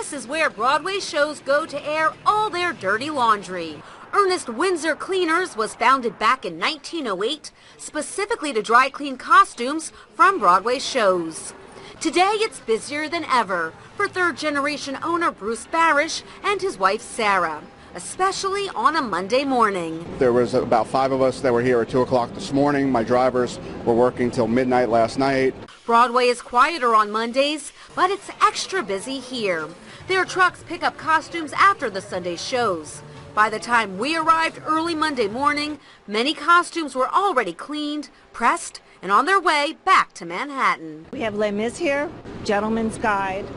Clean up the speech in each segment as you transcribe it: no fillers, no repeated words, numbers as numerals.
This is where Broadway shows go to air all their dirty laundry. Ernest Winzer Cleaners was founded back in 1908, specifically to dry clean costumes from Broadway shows. Today it's busier than ever for third-generation owner Bruce Barish and his wife Sarah, especially on a Monday morning. There was about 5 of us that were here at 2 o'clock this morning. My drivers were working till midnight last night. Broadway is quieter on Mondays, but it's extra busy here. Their trucks pick up costumes after the Sunday shows. By the time we arrived early Monday morning, many costumes were already cleaned, pressed, and on their way back to Manhattan. We have Les Mis here, Gentleman's Guide,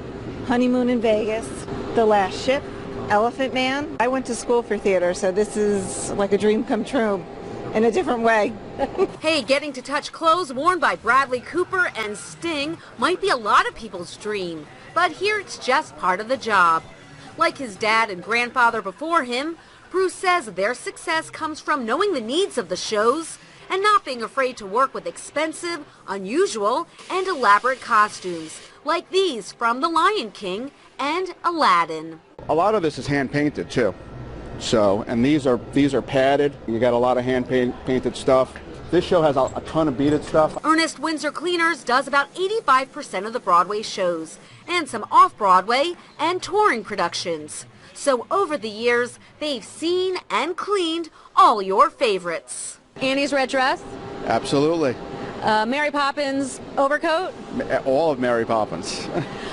Honeymoon in Vegas, The Last Ship, Elephant Man. I went to school for theater, so this is like a dream come true in a different way. Hey, getting to touch clothes worn by Bradley Cooper and Sting might be a lot of people's dream, but here it's just part of the job. Like his dad and grandfather before him, Bruce says their success comes from knowing the needs of the shows and not being afraid to work with expensive, unusual, and elaborate costumes, like these from The Lion King and Aladdin. A lot of this is hand painted too. And these are padded. You got a lot of hand painted stuff. This show has a ton of beaded stuff. Ernest Winzer Cleaners does about 85% of the Broadway shows and some off-Broadway and touring productions. So over the years, they've seen and cleaned all your favorites. Annie's red dress? Absolutely. Mary Poppins overcoat? All of Mary Poppins.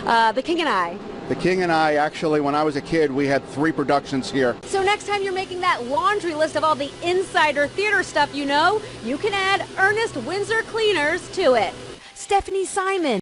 The King and I. The King and I, actually, when I was a kid, we had 3 productions here. So next time you're making that laundry list of all the insider theater stuff you know, you can add Ernest Winzer Cleaners to it. Stephanie Simon.